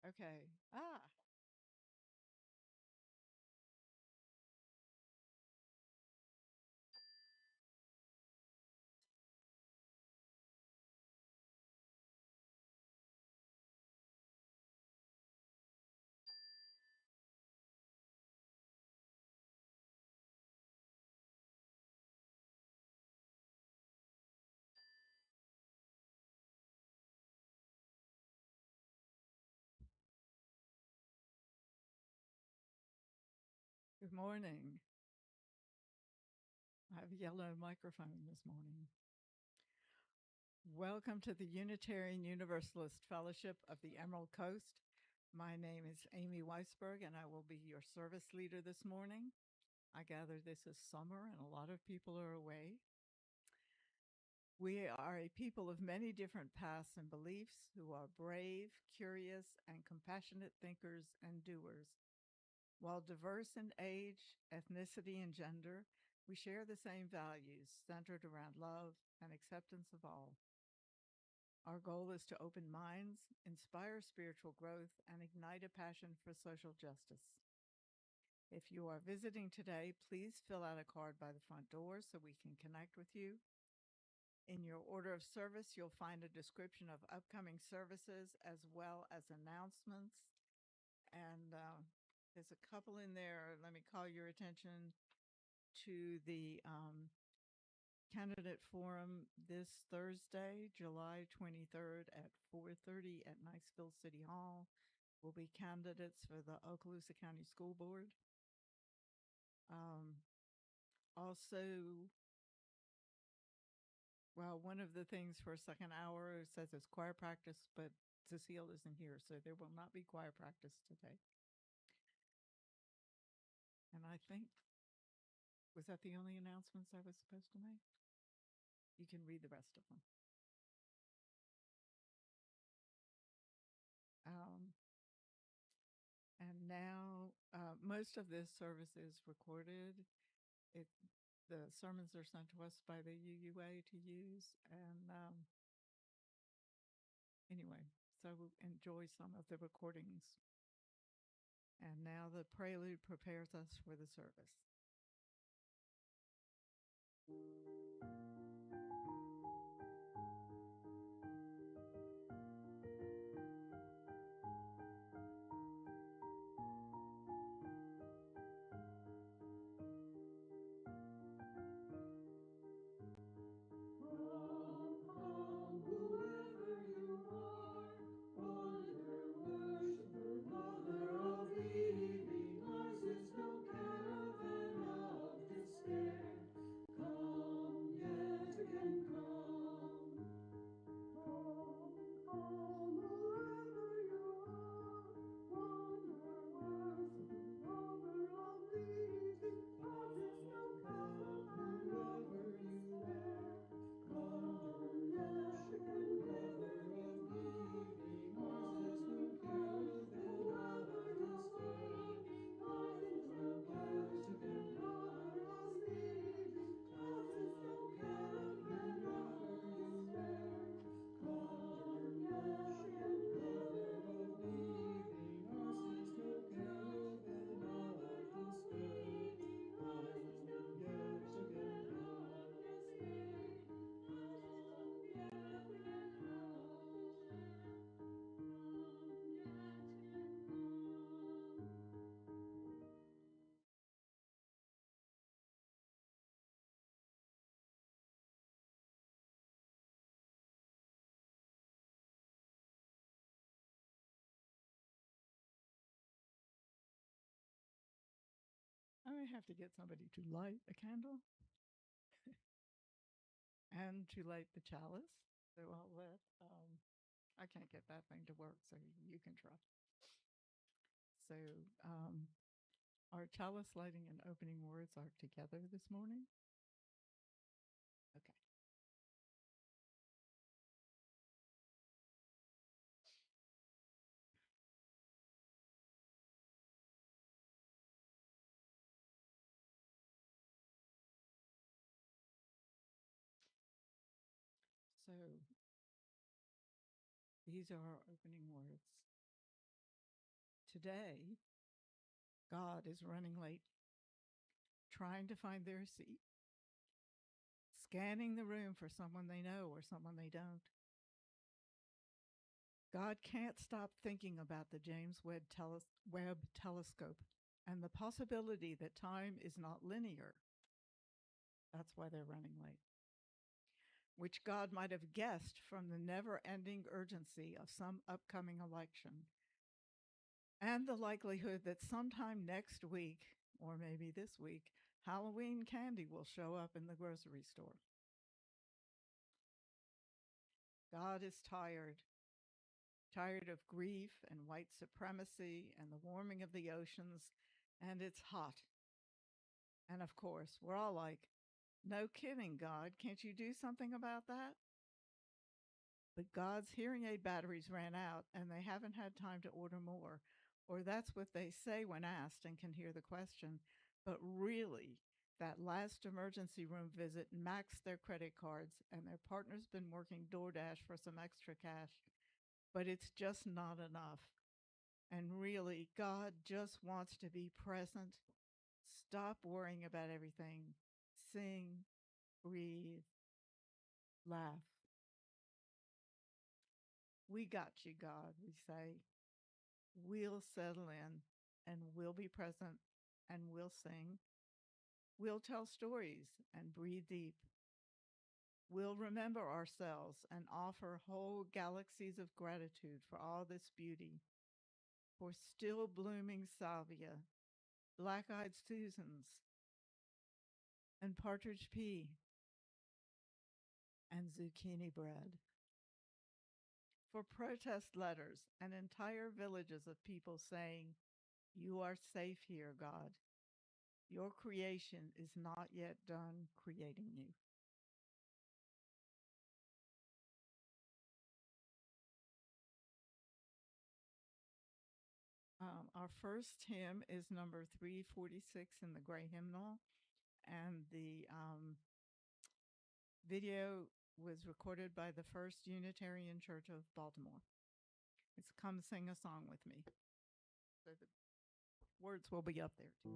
Okay. Good morning. I have a yellow microphone this morning. Welcome to the Unitarian Universalist Fellowship of the Emerald Coast. My name is Amy Weisberg, and I will be your service leader this morning. I gather this is summer and a lot of people are away. We are a people of many different paths and beliefs who are brave, curious, and compassionate thinkers and doers. While diverse in age, ethnicity, and gender, we share the same values centered around love and acceptance of all. Our goal is to open minds, inspire spiritual growth, and ignite a passion for social justice. If you are visiting today, please fill out a card by the front door so we can connect with you. In your order of service, you'll find a description of upcoming services as well as announcements. And there's a couple in there. Let me call your attention to the candidate forum this Thursday, July 23rd at 4:30 at Niceville City Hall. Will be candidates for the Okaloosa County School Board. Also, well, one of the things for second hour says it's choir practice, but Cecile isn't here, so there will not be choir practice today. And I think, was that the only announcements I was supposed to make? You can read the rest of them. And now most of this service is recorded. The sermons are sent to us by the UUA to use. And anyway, so enjoy some of the recordings. And now the prelude prepares us for the service. I have to get somebody to light a candle and to light the chalice. So I'll let, I can't get that thing to work, so you can try. So our chalice lighting and opening words are together this morning. Okay. So these are our opening words. today, God is running late, trying to find their seat, scanning the room for someone they know or someone they don't. God can't stop thinking about the James Webb telescope and the possibility that time is not linear. That's why they're running late, which God might have guessed from the never ending urgency of some upcoming election and the likelihood that sometime next week, or maybe this week, Halloween candy will show up in the grocery store. God is tired of grief and white supremacy and the warming of the oceans, and it's hot. And of course, we're all like, no kidding, God, can't you do something about that? But God's hearing aid batteries ran out and they haven't had time to order more. Or that's what they say when asked and can hear the question. But really, that last emergency room visit maxed their credit cards and their partner's been working DoorDash for some extra cash. But it's just not enough. And really, God just wants to be present. Stop worrying about everything. Sing, breathe, laugh. We got you, God, we say. We'll settle in and we'll be present and we'll sing. We'll tell stories and breathe deep. We'll remember ourselves and offer whole galaxies of gratitude for all this beauty, for still blooming salvia, black eyed Susans, and partridge pea, and zucchini bread. For protest letters and entire villages of people saying, "You are safe here, God. Your creation is not yet done creating you." Our first hymn is number 346 in the Gray Hymnal, and the video was recorded by the First Unitarian Church of Baltimore. It's "Come Sing a Song with Me." So the words will be up there too.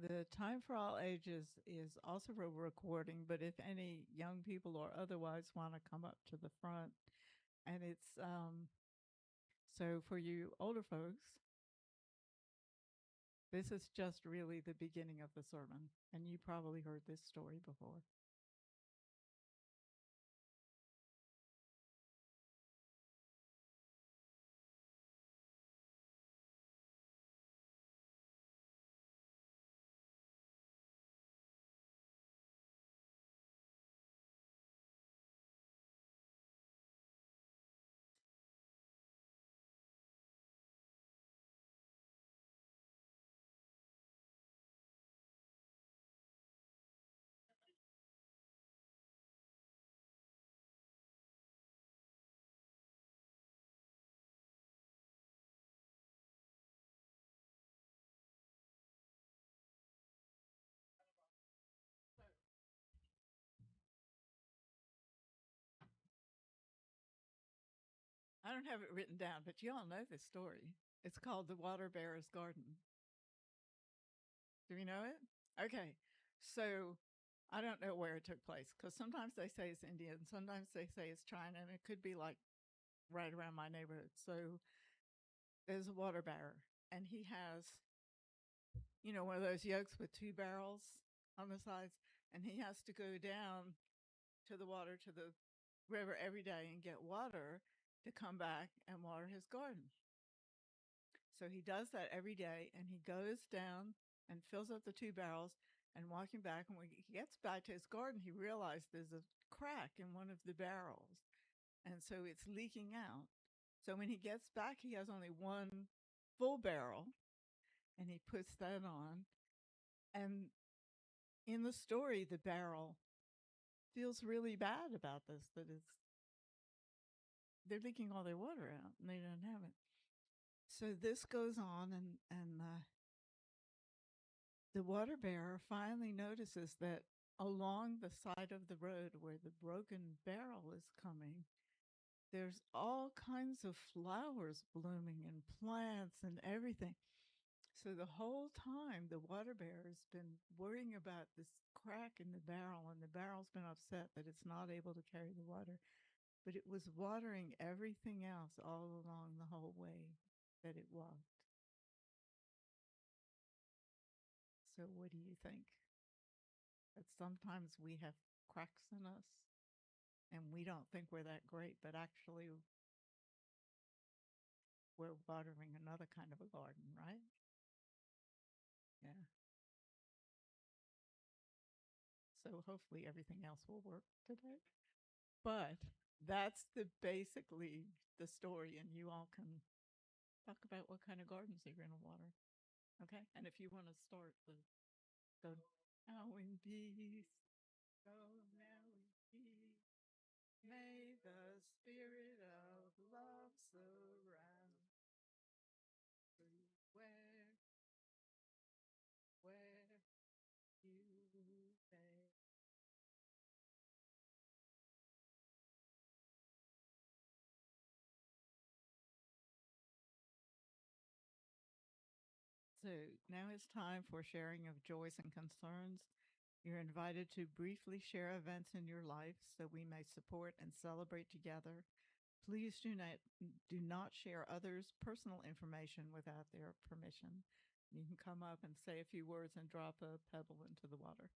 The Time for All Ages is also a recording, but if any young people or otherwise want to come up to the front, and it's so for you older folks, this is just really the beginning of the sermon, and you probably heard this story before. I don't have it written down, but you all know this story. It's called The Water Bearer's Garden. Do we know it? Okay. So I don't know where it took place because sometimes they say it's India and sometimes they say it's China, and it could be like right around my neighborhood. So there's a water bearer, and he has, one of those yokes with two barrels on the sides, and he has to go down to the water, to the river every day and get water to come back and water his garden. So he does that every day, and he goes down and fills up the two barrels and walking back. And when he gets back to his garden, he realizes there's a crack in one of the barrels. And so it's leaking out. So when he gets back, he has only one full barrel, and he puts that on. And in the story, the barrel feels really bad about this, that they're leaking all their water out and they don't have it. So this goes on, and the water bearer finally notices that along the side of the road where the broken barrel is coming, there's all kinds of flowers blooming and plants and everything. So the whole time, the water bearer's been worrying about this crack in the barrel, and the barrel's been upset that it's not able to carry the water. But it was watering everything else all along the whole way that it walked. So, what do you think? That sometimes we have cracks in us and we don't think we're that great, but actually we're watering another kind of a garden, right? Yeah. So, hopefully, everything else will work today. But that's basically the story, and you all can talk about what kind of gardens you're going to water. Okay. And if you want to start go now in peace, go now in peace. May the spirit of love surround you where you may. So now it's time for sharing of joys and concerns. You're invited to briefly share events in your life so we may support and celebrate together. Please do not share others' personal information without their permission. You can come up and say a few words and drop a pebble into the water.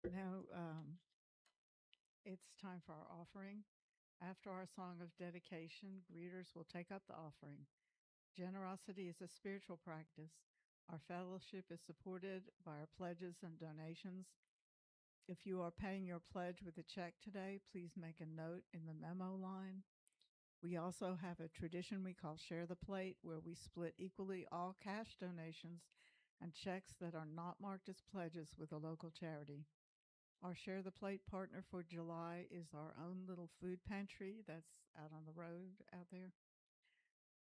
Now it's time for our offering. After our song of dedication, greeters will take up the offering. Generosity is a spiritual practice. Our fellowship is supported by our pledges and donations. If you are paying your pledge with a check today, please make a note in the memo line. We also have a tradition we call Share the Plate, where we split equally all cash donations and checks that are not marked as pledges with a local charity. Our Share the Plate partner for July is our own little food pantry that's out on the road out there.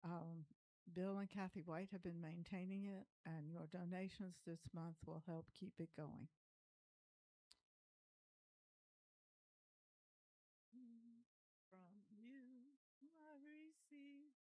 Um, Bill and Kathy White have been maintaining it, and your donations this month will help keep it going. From you, I receive.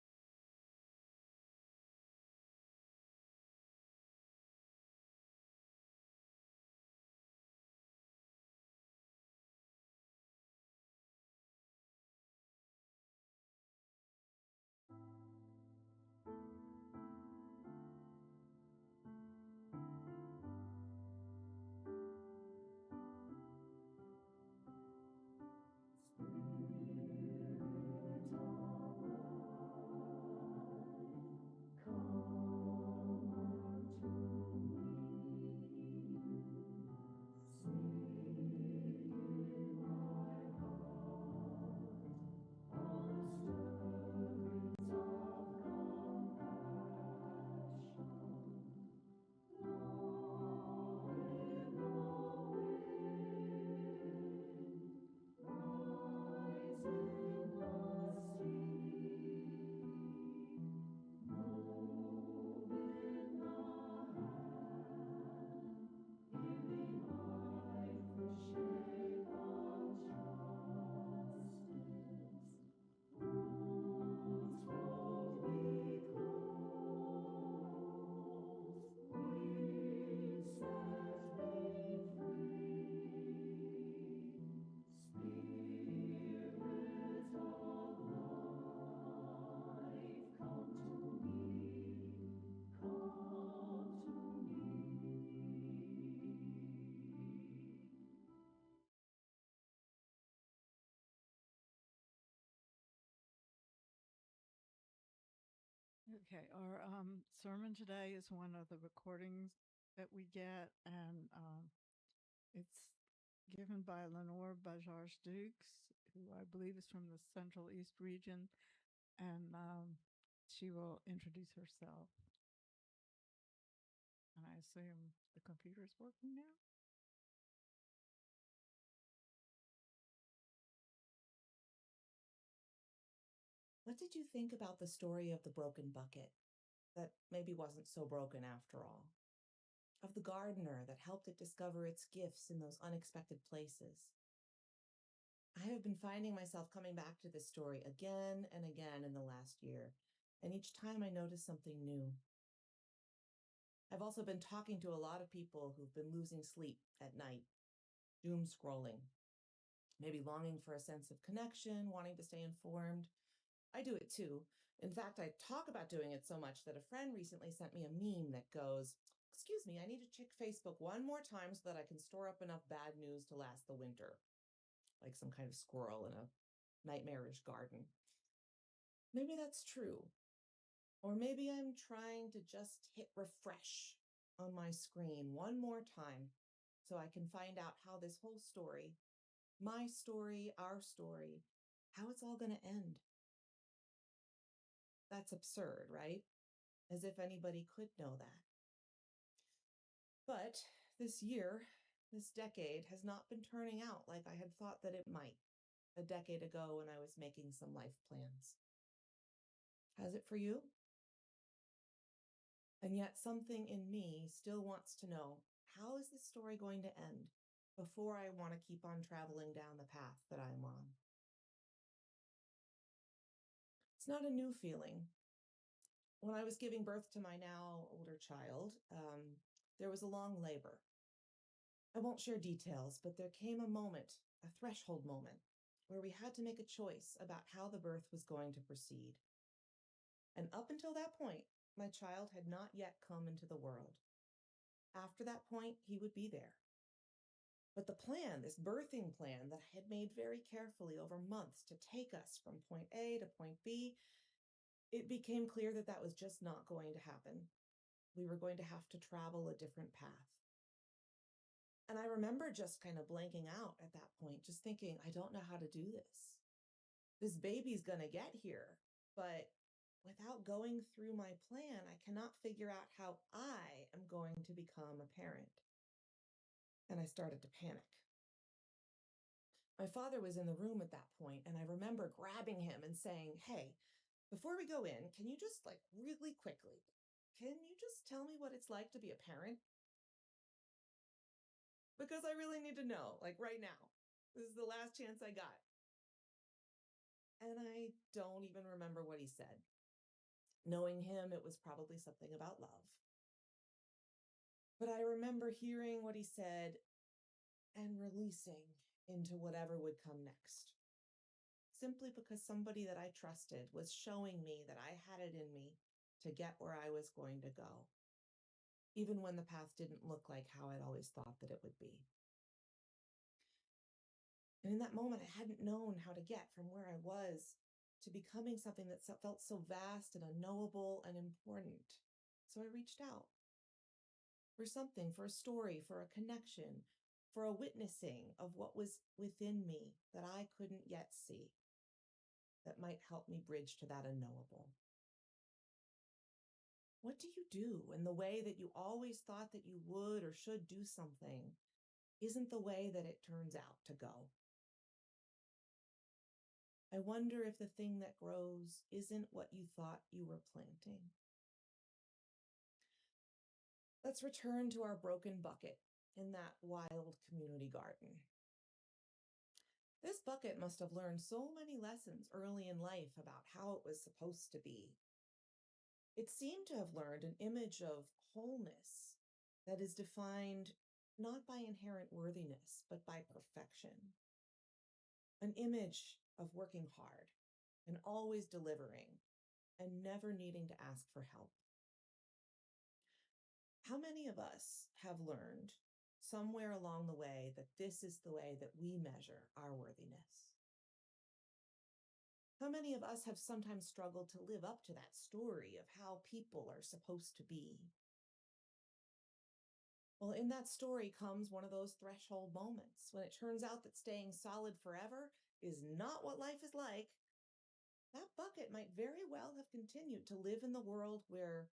Okay, our sermon today is one of the recordings that we get, and it's given by Lenore Bajare-Dukes, who I believe is from the Central East region, and she will introduce herself. And I assume the computer's working now. What did you think about the story of the broken bucket that maybe wasn't so broken after all? Of the gardener that helped it discover its gifts in those unexpected places? I have been finding myself coming back to this story again and again in the last year, and each time I notice something new. I've also been talking to a lot of people who've been losing sleep at night, doom scrolling, maybe longing for a sense of connection, wanting to stay informed. I do it too. In fact, I talk about doing it so much that a friend recently sent me a meme that goes, "Excuse me, I need to check Facebook one more time so that I can store up enough bad news to last the winter." Like some kind of squirrel in a nightmarish garden. Maybe that's true. Or maybe I'm trying to just hit refresh on my screen one more time so I can find out how this whole story, my story, our story, how it's all going to end. That's absurd, right? As if anybody could know that. But this year, this decade has not been turning out like I had thought that it might a decade ago when I was making some life plans. Has it for you? And yet something in me still wants to know, how is this story going to end before I want to keep on traveling down the path that I'm on? It's not a new feeling. When I was giving birth to my now older child, there was a long labor. I won't share details, but there came a moment, a threshold moment, where we had to make a choice about how the birth was going to proceed. And up until that point, my child had not yet come into the world. After that point, he would be there. But the plan, this birthing plan that I had made very carefully over months to take us from point A to point B, it became clear that that was just not going to happen. We were going to have to travel a different path. And I remember just kind of blanking out at that point, just thinking, I don't know how to do this. This baby's going to get here, but without going through my plan, I cannot figure out how I am going to become a parent. And I started to panic. My father was in the room at that point, and I remember grabbing him and saying, Hey, before we go in, can you just really quickly, can you just tell me what it's like to be a parent? Because I really need to know, right now. This is the last chance I got. And I don't even remember what he said. Knowing him, it was probably something about love. But I remember hearing what he said and releasing into whatever would come next. Simply because somebody that I trusted was showing me that I had it in me to get where I was going to go, even when the path didn't look like how I'd always thought that it would be. And in that moment, I hadn't known how to get from where I was to becoming something that felt so vast and unknowable and important. So I reached out for something, for a story, for a connection, for a witnessing of what was within me that I couldn't yet see, that might help me bridge to that unknowable. What do you do when the way that you always thought that you would or should do something isn't the way that it turns out to go? I wonder if the thing that grows isn't what you thought you were planting. Let's return to our broken bucket in that wild community garden. This bucket must have learned so many lessons early in life about how it was supposed to be. It seemed to have learned an image of wholeness that is defined not by inherent worthiness, but by perfection. An image of working hard and always delivering and never needing to ask for help. How many of us have learned somewhere along the way that this is the way that we measure our worthiness? How many of us have sometimes struggled to live up to that story of how people are supposed to be? Well, in that story comes one of those threshold moments when it turns out that staying solid forever is not what life is like. That bucket might very well have continued to live in the world where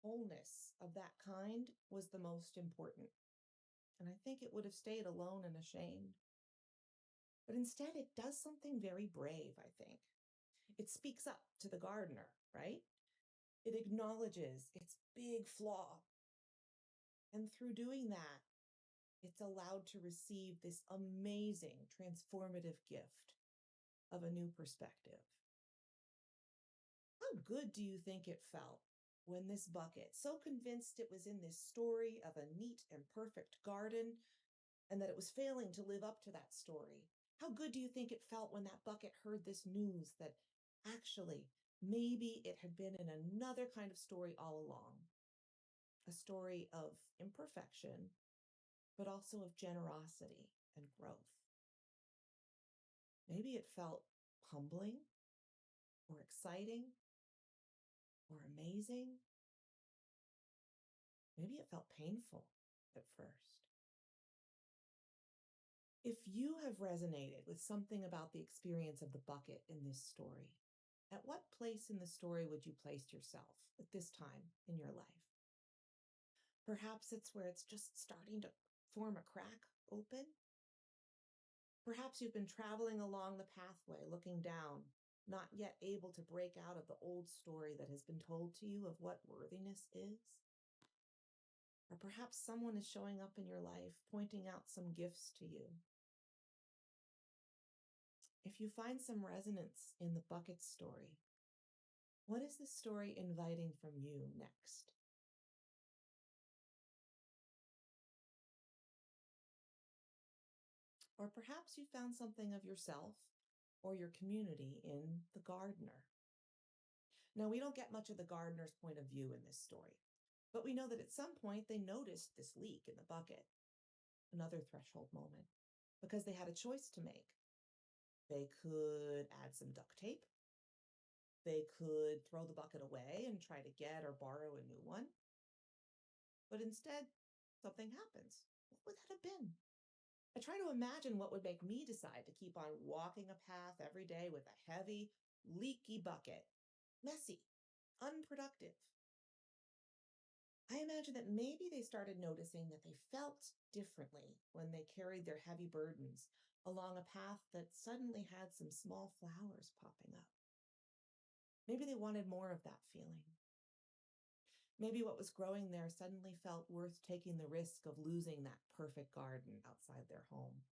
wholeness of that kind was the most important. And I think it would have stayed alone and ashamed. But instead, it does something very brave, I think. It speaks up to the gardener, right? It acknowledges its big flaw. And through doing that, it's allowed to receive this amazing transformative gift of a new perspective. How good do you think it felt when this bucket, so convinced it was in this story of a neat and perfect garden and that it was failing to live up to that story, how good do you think it felt when that bucket heard this news that actually maybe it had been in another kind of story all along? A story of imperfection, but also of generosity and growth. Maybe it felt humbling or exciting or amazing. Maybe it felt painful at first. If you have resonated with something about the experience of the bucket in this story, at what place in the story would you place yourself at this time in your life? Perhaps it's where it's just starting to form a crack open. Perhaps you've been traveling along the pathway, looking down, not yet able to break out of the old story that has been told to you of what worthiness is. Or perhaps someone is showing up in your life, pointing out some gifts to you. If you find some resonance in the bucket story, what is the story inviting from you next? Or perhaps you found something of yourself or your community in the gardener. Now, we don't get much of the gardener's point of view in this story, but we know that at some point they noticed this leak in the bucket. another threshold moment, because they had a choice to make. They could add some duct tape. They could throw the bucket away and try to get or borrow a new one. But instead, something happens. What would that have been? I try to imagine what would make me decide to keep on walking a path every day with a heavy, leaky bucket. Messy, unproductive. I imagine that maybe they started noticing that they felt differently when they carried their heavy burdens along a path that suddenly had some small flowers popping up. Maybe they wanted more of that feeling. Maybe what was growing there suddenly felt worth taking the risk of losing that perfect garden outside their home.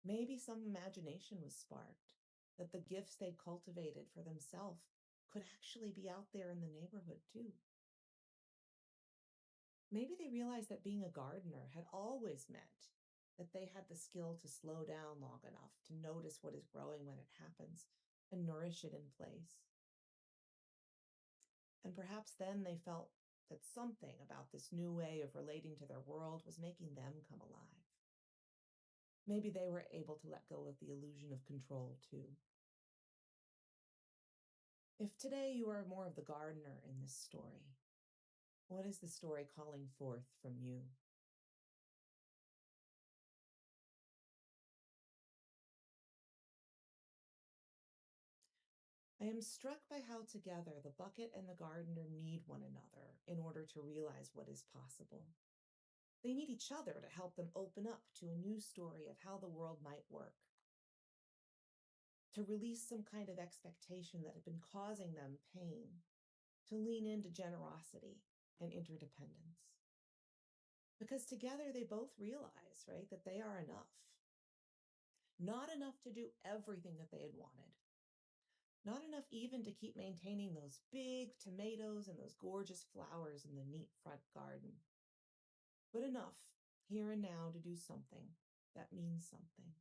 Maybe some imagination was sparked, that the gifts they'd cultivated for themselves could actually be out there in the neighborhood too. Maybe they realized that being a gardener had always meant that they had the skill to slow down long enough to notice what is growing when it happens and nourish it in place. And perhaps then they felt that something about this new way of relating to their world was making them come alive. Maybe they were able to let go of the illusion of control too. If today you are more of the gardener in this story, what is the story calling forth from you? I am struck by how together the bucket and the gardener need one another in order to realize what is possible. They need each other to help them open up to a new story of how the world might work, to release some kind of expectation that had been causing them pain, to lean into generosity and interdependence. Because together they both realize, right, that they are enough. Not enough to do everything that they had wanted. Not enough even to keep maintaining those big tomatoes and those gorgeous flowers in the neat front garden. But enough here and now to do something that means something.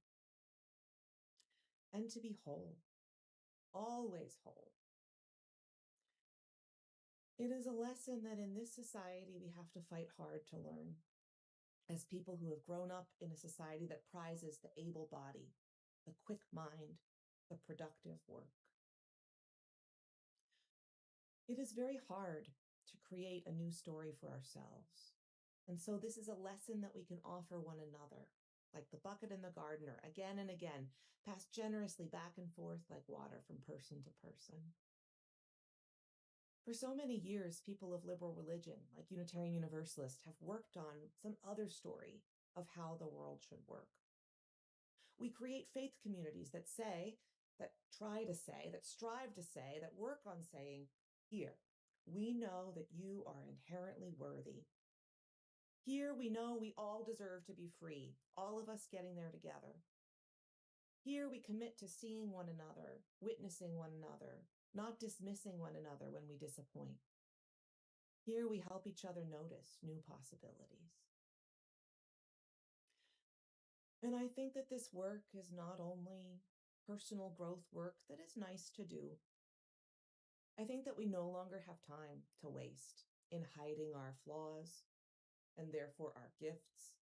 And to be whole, always whole. It is a lesson that in this society we have to fight hard to learn. As people who have grown up in a society that prizes the able body, the quick mind, the productive work. It is very hard to create a new story for ourselves. And so this is a lesson that we can offer one another, like the bucket and the gardener, again and again, passed generously back and forth like water from person to person. For so many years, people of liberal religion, like Unitarian Universalists, have worked on some other story of how the world should work. We create faith communities that say, that try to say, that strive to say, that work on saying, here, we know that you are inherently worthy. Here we know we all deserve to be free, all of us getting there together. Here we commit to seeing one another, witnessing one another, not dismissing one another when we disappoint. Here we help each other notice new possibilities. And I think that this work is not only personal growth work that is nice to do. I think that we no longer have time to waste in hiding our flaws and therefore our gifts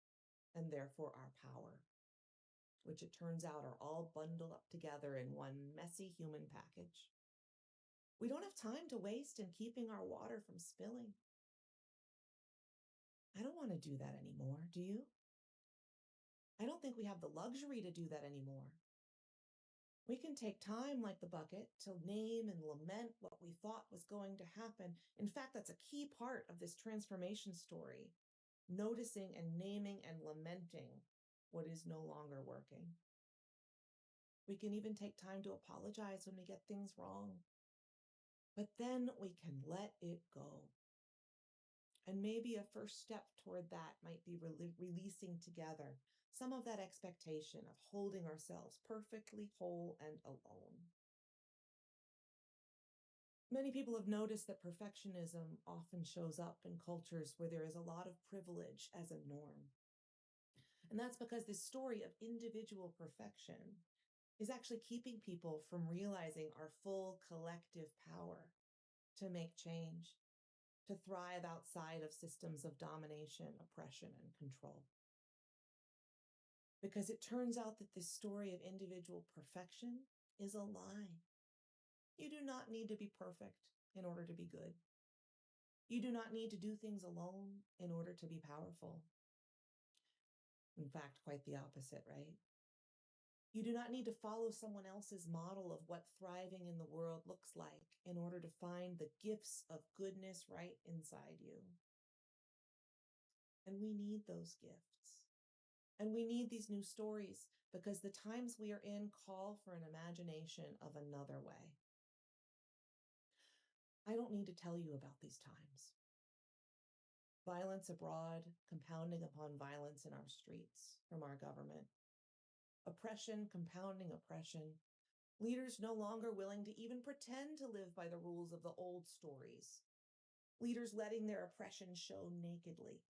and therefore our power, which it turns out are all bundled up together in one messy human package. We don't have time to waste in keeping our water from spilling. I don't want to do that anymore, do you? I don't think we have the luxury to do that anymore. We can take time, like the bucket, to name and lament what we thought was going to happen. In fact, that's a key part of this transformation story, noticing and naming and lamenting what is no longer working. We can even take time to apologize when we get things wrong. But then we can let it go. And maybe a first step toward that might be releasing together some of that expectation of holding ourselves perfectly whole and alone. Many people have noticed that perfectionism often shows up in cultures where there is a lot of privilege as a norm. And that's because this story of individual perfection is actually keeping people from realizing our full collective power to make change. to thrive outside of systems of domination, oppression, and control. Because it turns out that this story of individual perfection is a lie. You do not need to be perfect in order to be good. You do not need to do things alone in order to be powerful. In fact, quite the opposite, right? You do not need to follow someone else's model of what thriving in the world looks like in order to find the gifts of goodness right inside you. And we need those gifts. And we need these new stories because the times we are in call for an imagination of another way. I don't need to tell you about these times. Violence abroad, compounding upon violence in our streets from our government. Oppression compounding oppression. Leaders no longer willing to even pretend to live by the rules of the old stories. Leaders letting their oppression show nakedly,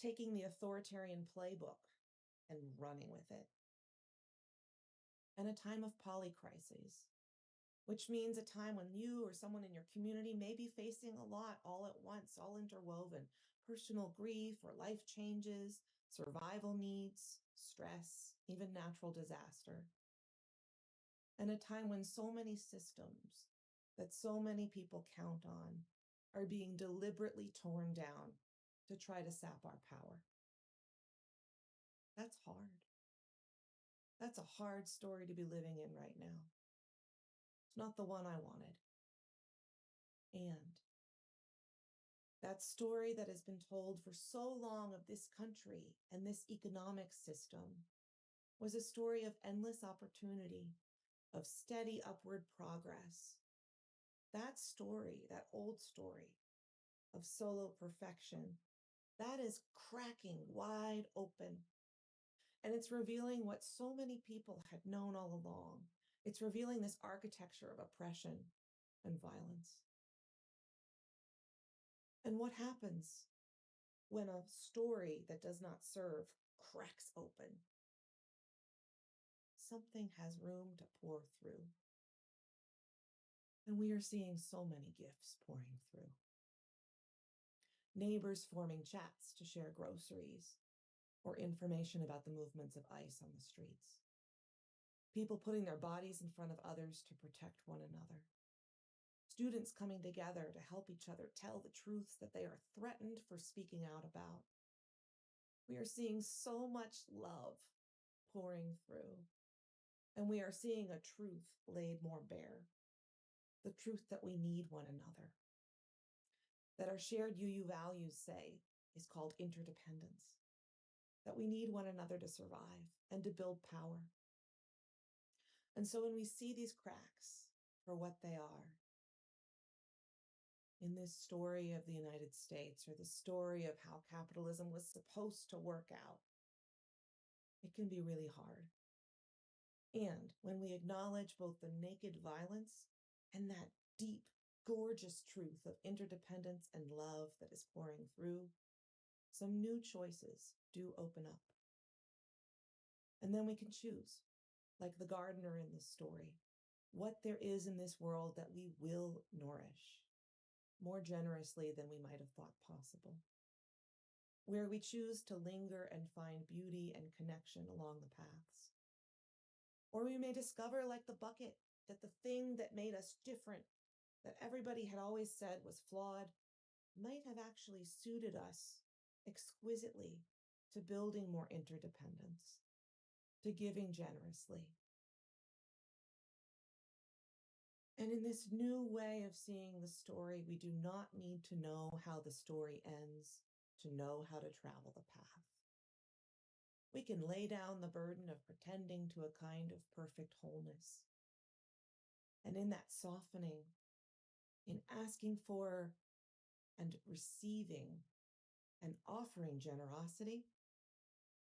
taking the authoritarian playbook and running with it. And a time of polycrises, which means a time when you or someone in your community may be facing a lot all at once, all interwoven, personal grief or life changes, survival needs, stress, even natural disaster. And a time when so many systems that so many people count on are being deliberately torn down to try to sap our power. That's hard. That's a hard story to be living in right now. It's not the one I wanted. And that story that has been told for so long of this country and this economic system was a story of endless opportunity, of steady upward progress. That story, that old story of solo perfection, that is cracking wide open. And it's revealing what so many people had known all along. It's revealing this architecture of oppression and violence. And what happens when a story that does not serve cracks open? Something has room to pour through. And we are seeing so many gifts pouring through. Neighbors forming chats to share groceries or information about the movements of ICE on the streets. People putting their bodies in front of others to protect one another. Students coming together to help each other tell the truths that they are threatened for speaking out about. We are seeing so much love pouring through, and we are seeing a truth laid more bare. The truth that we need one another. That our shared UU values say is called interdependence. That we need one another to survive and to build power. And so when we see these cracks for what they are, in this story of the United States, or the story of how capitalism was supposed to work out, it can be really hard. And when we acknowledge both the naked violence and that deep, gorgeous truth of interdependence and love that is pouring through, some new choices do open up. And then we can choose, like the gardener in this story, what there is in this world that we will nourish more generously than we might have thought possible. Where we choose to linger and find beauty and connection along the paths. Or we may discover, like the bucket, that the thing that made us different, that everybody had always said was flawed, might have actually suited us exquisitely to building more interdependence, to giving generously. And in this new way of seeing the story, we do not need to know how the story ends to know how to travel the path. We can lay down the burden of pretending to a kind of perfect wholeness. And in that softening, in asking for and receiving and offering generosity,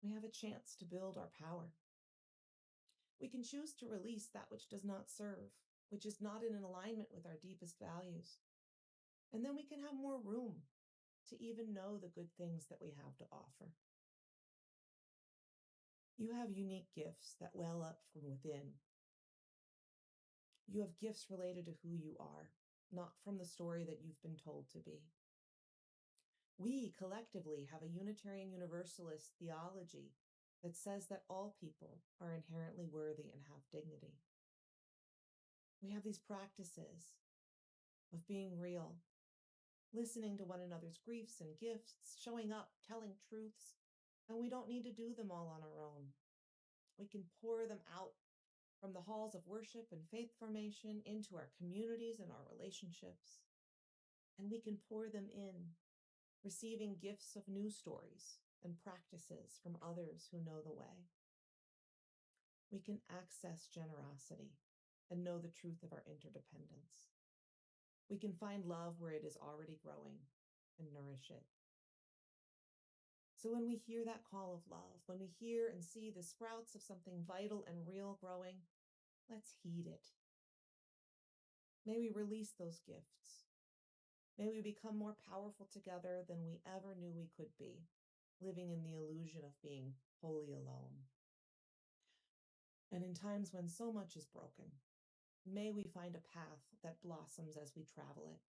we have a chance to build our power. We can choose to release that which does not serve, which is not in alignment with our deepest values. And then we can have more room to even know the good things that we have to offer. You have unique gifts that well up from within. You have gifts related to who you are, not from the story that you've been told to be. We collectively have a Unitarian Universalist theology that says that all people are inherently worthy and have dignity. We have these practices of being real, listening to one another's griefs and gifts, showing up, telling truths, and we don't need to do them all on our own. We can pour them out from the halls of worship and faith formation into our communities and our relationships. And we can pour them in, receiving gifts of new stories and practices from others who know the way. We can access generosity and know the truth of our interdependence. We can find love where it is already growing and nourish it. So when we hear that call of love, when we hear and see the sprouts of something vital and real growing, let's heed it. May we release those gifts. May we become more powerful together than we ever knew we could be, living in the illusion of being wholly alone. And in times when so much is broken, may we find a path that blossoms as we travel it,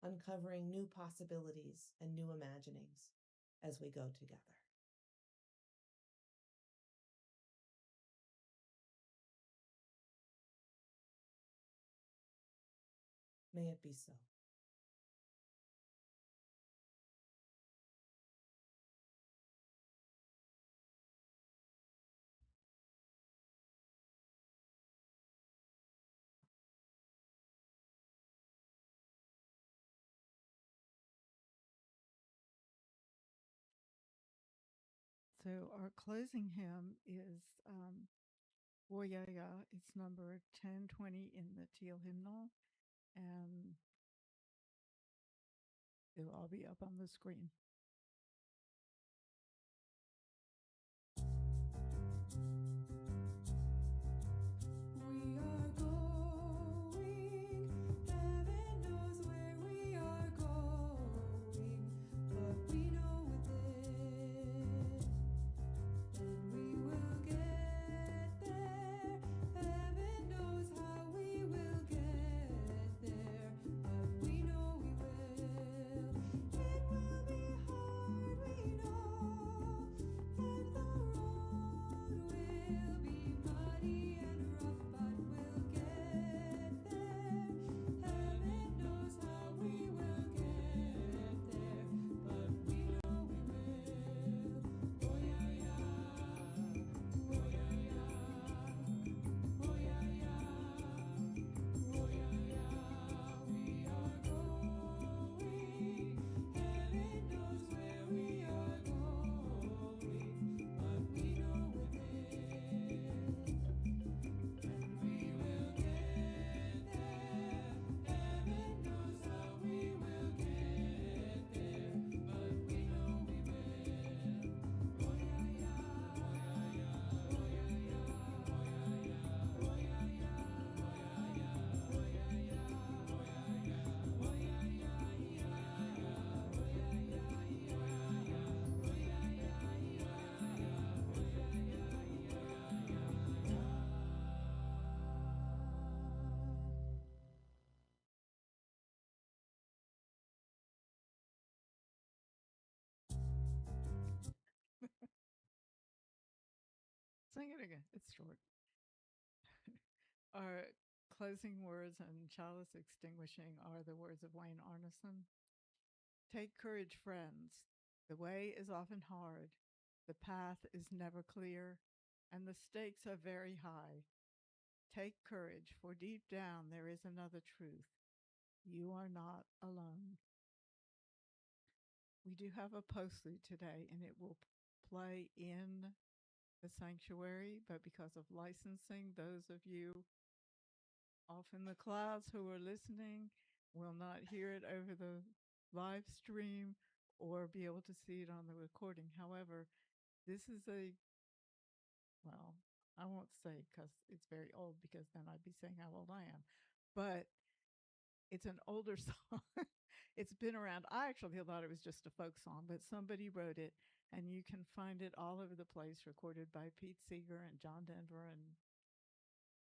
uncovering new possibilities and new imaginings as we go together. May it be so. So our closing hymn is Woyaya. It's number 1020 in the teal hymnal, and it'll all be up on the screen. We are going, heaven knows where we are going, but we know it. And we will get there. Heaven knows how we will get there, but we know we will. It will be hard, we know, and the road will be muddy and rough, but we'll get there. Heaven knows how we will get there, but we know we will. Oh yeah, yeah. Oh yeah, yeah. Oh yeah, yeah. Oh yeah, yeah. We are going. Heaven knows where we are going, but we know it. And we will get there. Heaven knows how we will get there, but we know we will. Oh yeah, yeah. Oh yeah, yeah. Oh yeah, yeah. Oh yeah, yeah. Oh yeah, yeah. Sing it again. It's short. Our closing words and chalice extinguishing are the words of Wayne Arneson. Take courage, friends. The way is often hard, the path is never clear, and the stakes are very high. Take courage, for deep down there is another truth. You are not alone. We do have a postlude today, and it will play in the sanctuary, but because of licensing, those of you off in the clouds who are listening will not hear it over the live stream or be able to see it on the recording. However, this is well, I won't say because it's very old, because then I'd be saying how old I am, but it's an older song. It's been around. I actually thought it was just a folk song, but somebody wrote it, and you can find it all over the place, recorded by Pete Seeger and John Denver and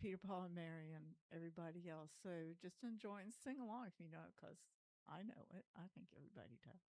Peter, Paul, and Mary, and everybody else. So just enjoy and sing along if you know it, because I know it. I think everybody does.